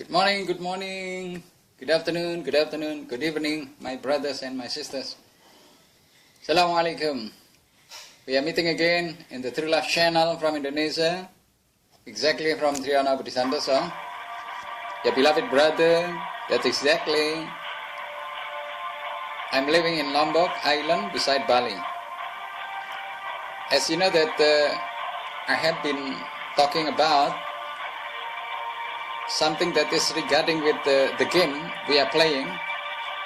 Good morning, good afternoon, good evening, my brothers and my sisters. Assalamualaikum. We are meeting again in the True Life channel from Indonesia, exactly from Triana Budi Santoso. Your beloved brother, that's exactly. I'm living in Lombok Island beside Bali. As you know that I have been talking about something that is regarding with the game we are playing,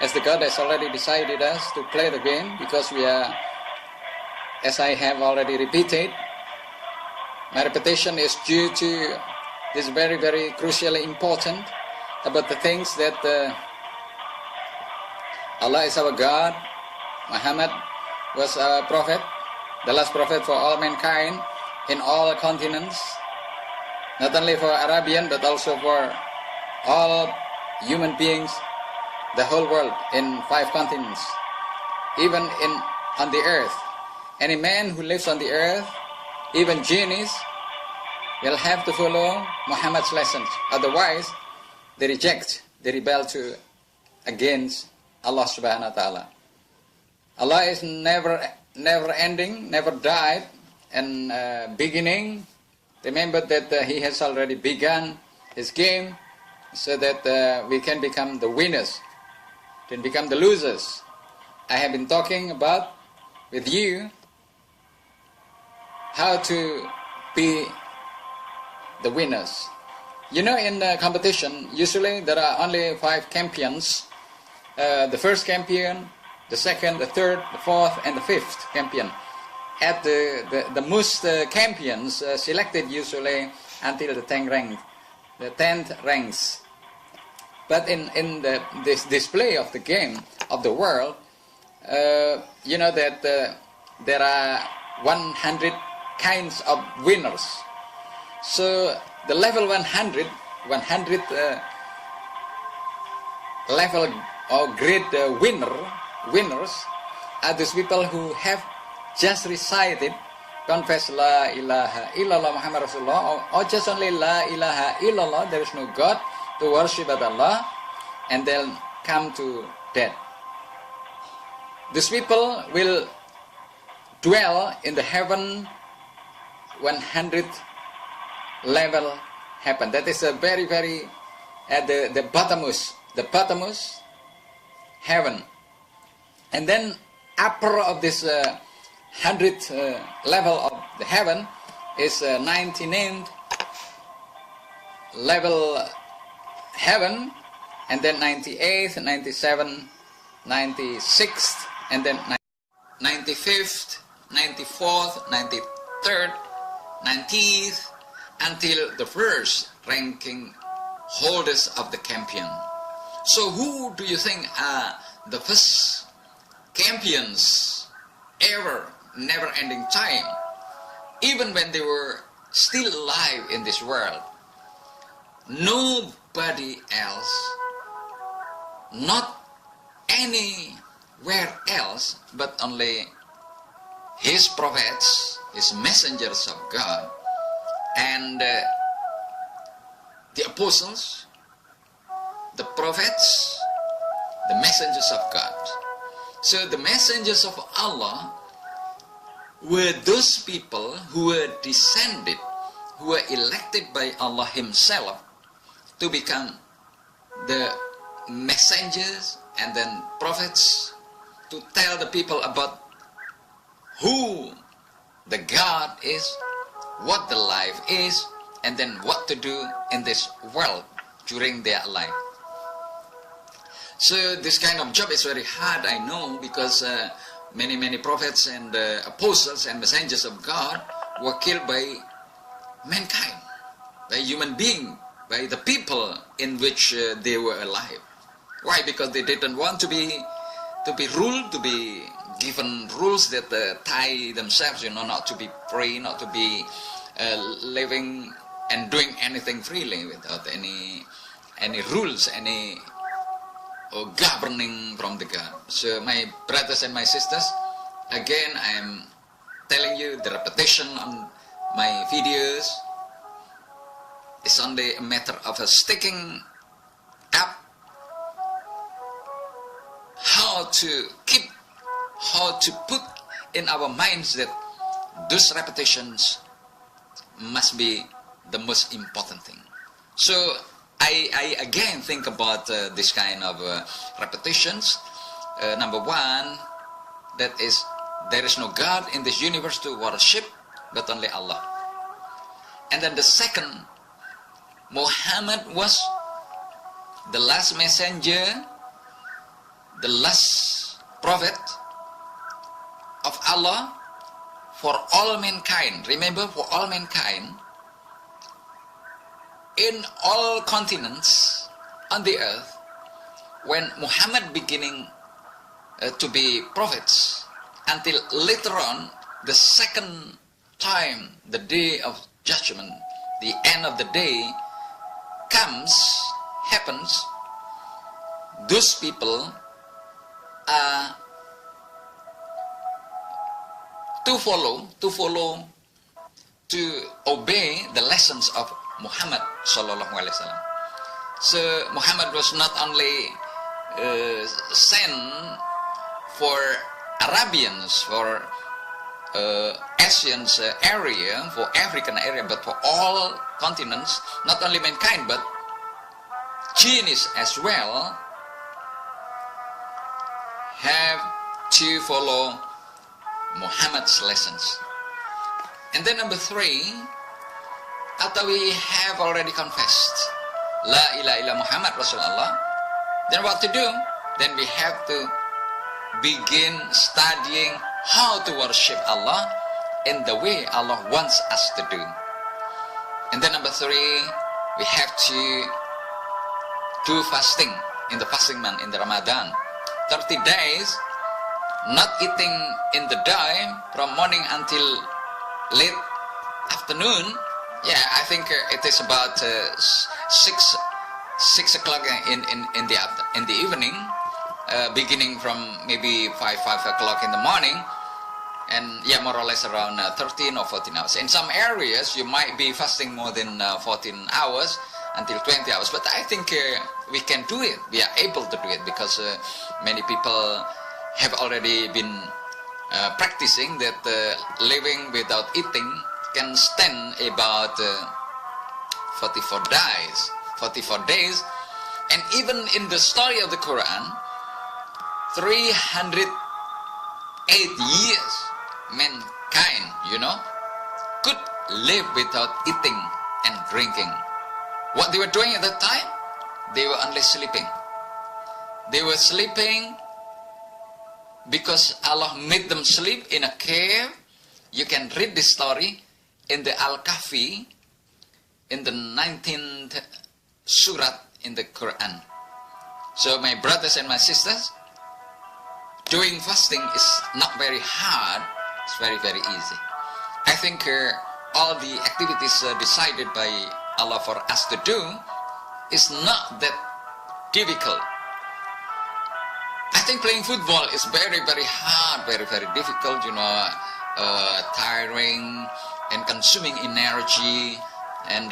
as the God has already decided us to play the game, because we are, as I have already repeated, my repetition is due to this very, very crucially important about the things that Allah is our God, Muhammad was our prophet, the last prophet for all mankind in all continents, not only for Arabian but also for all human beings, the whole world in 5 continents, even on the earth. Any man who lives on the earth, even genies, will have to follow Muhammad's lessons. Otherwise, they reject, they rebel against Allah subhanahu wa ta'ala. Allah is never ending, never died, and beginning. Remember that He has already begun His game so that we can become the winners, can become the losers. I have been talking about with you how to be the winners. You know, in competition, usually there are only 5 champions. The first champion, the second, the third, the fourth, and the 5th champion. At the most champions selected usually until the 10th ranks. But in this display of the game of the world, you know that there are 100 kinds of winners. So the level 100 level or grade winners are those people who have just recited, confess La ilaha illallah Muhammad Rasulullah, or just only La ilaha illallah, there is no God to worship but Allah, and they'll come to death. These people will dwell in the heaven 100th level heaven. That is a very, very at the bottommost heaven. And then upper of this 100th level of the heaven is 99th level heaven, and then 98th, 97th, 96th, and then 95th, 94th, 93rd, 90th, until the first ranking holders of the champion. So who do you think are the first champions ever, never-ending time, even when they were still alive in this world? Nobody else, not anywhere else, but only His prophets, His messengers of God, and the apostles, the prophets, the messengers of God. So the messengers of Allah were those people who were descended, who were elected by Allah Himself to become the messengers and then prophets, to tell the people about who the God is, what the life is, and then what to do in this world during their life. So this kind of job is very hard, I know, because many prophets and apostles and messengers of God were killed by mankind, by human being, by the people in which they were alive. Why? Because they didn't want to be ruled, to be given rules that tie themselves, you know, not to be free, not to be living and doing anything freely without any rules, any governing from the God. So my brothers and my sisters, again I am telling you the repetition on my videos is only a matter of sticking how to put in our minds that those repetitions must be the most important thing. So I again think about this kind of repetitions. Number one, that is, there is no God in this universe to worship but only Allah. And then the second, Muhammad was the last messenger, the last prophet of Allah for all mankind. Remember, for all mankind, in all continents on the earth. When Muhammad beginning to be prophets, until later on, the second time, the day of judgment, the end of the day happens, those people are to follow, to obey the lessons of Muhammad Sallallahu Alaihi Wasallam. So Muhammad was not only sent for Arabians, for Asian area, for African area, but for all continents, not only mankind, but Chinese as well, have to follow Muhammad's lessons. And then number three, after we have already confessed La ilaha illa Muhammad Rasulullah, then what to do? Then we have to begin studying how to worship Allah in the way Allah wants us to do. And then number three, we have to do fasting in the fasting month, in the Ramadan. 30 days, not eating in the day from morning until late afternoon. Yeah, I think it is about 6 o'clock in the evening, beginning from maybe 5 o'clock in the morning, and yeah, more or less around 13 or 14 hours. In some areas, you might be fasting more than 14 hours until 20 hours, but I think we can do it. We are able to do it because many people have already been practicing that living without eating can stand about 44 days, and even in the story of the Quran, 308 years mankind, could live without eating and drinking. What they were doing at that time? They were only sleeping. They were sleeping because Allah made them sleep in a cave. You can read this story in the Al-Kahfi, in the 19th surat in the Quran. So my brothers and my sisters, doing fasting is not very hard. It's very, very easy. I think all the activities decided by Allah for us to do is not that difficult. I think playing football is very, very hard, very, very difficult, tiring and consuming energy, and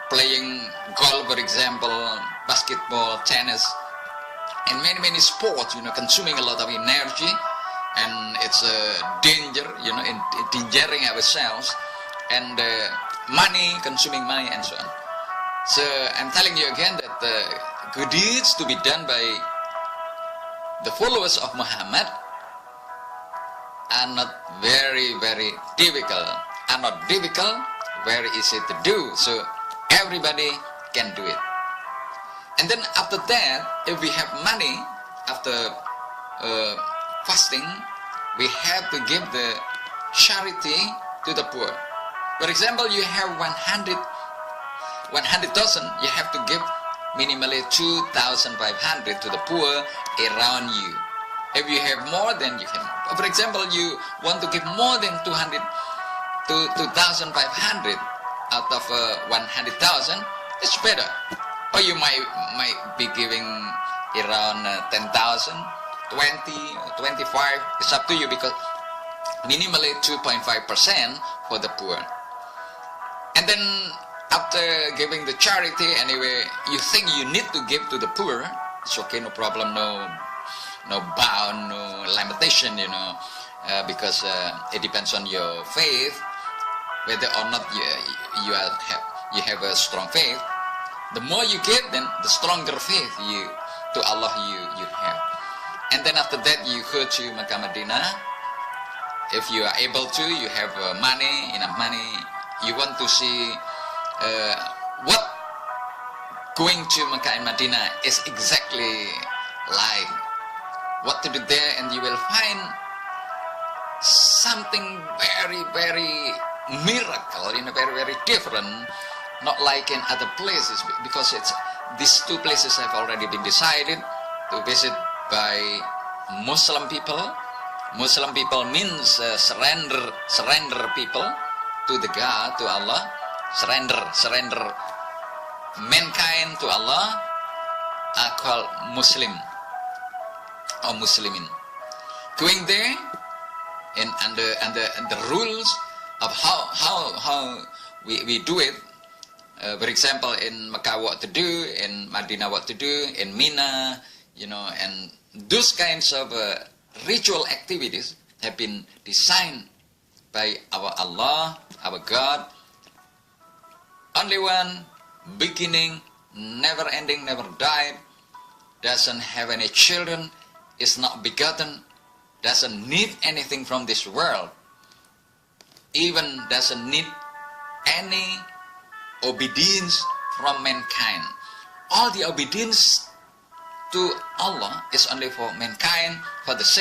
playing golf, for example, basketball, tennis, and many sports, consuming a lot of energy, and it's a danger, in endangering ourselves, and consuming money, and so on. So I'm telling you again that the good deeds to be done by the followers of Muhammad are not very, very difficult, very easy to do, so everybody can do it. And then after that, if we have money after fasting, we have to give the charity to the poor. For example, you have 100,000, you have to give minimally 2,500 to the poor around you. If you have more, then you can. For example, you want to give more than 2,500 out of 100,000, it's better. Or you might be giving around 10,000, 20, 25. It's up to you, because minimally 2.5% for the poor. And then after giving the charity, anyway, you think you need to give to the poor, it's okay, no problem, no no bound, no limitation, because it depends on your faith, whether or not you have a strong faith. The more you give, then the stronger faith to Allah you have. And then after that, you go to Makkah, Madinah. If you are able to, you have enough money, you want to see what going to Makkah and Madinah is exactly like, what to do there, and you will find something very, very miracle, very, very different, not like in other places, because these two places have already been decided to visit by Muslim people. Muslim people means surrender people to the God, to Allah. Surrender mankind to Allah are called Muslim or Muslimin. Going there and under the rules of how we do it. For example, in Mecca what to do, in Madinah what to do, in Mina, and those kinds of ritual activities have been designed by our Allah, our God. Only one, beginning, never ending, never died, doesn't have any children, is not begotten, doesn't need anything from this world, even doesn't need any obedience from mankind. All the obedience to Allah is only for mankind, for the sake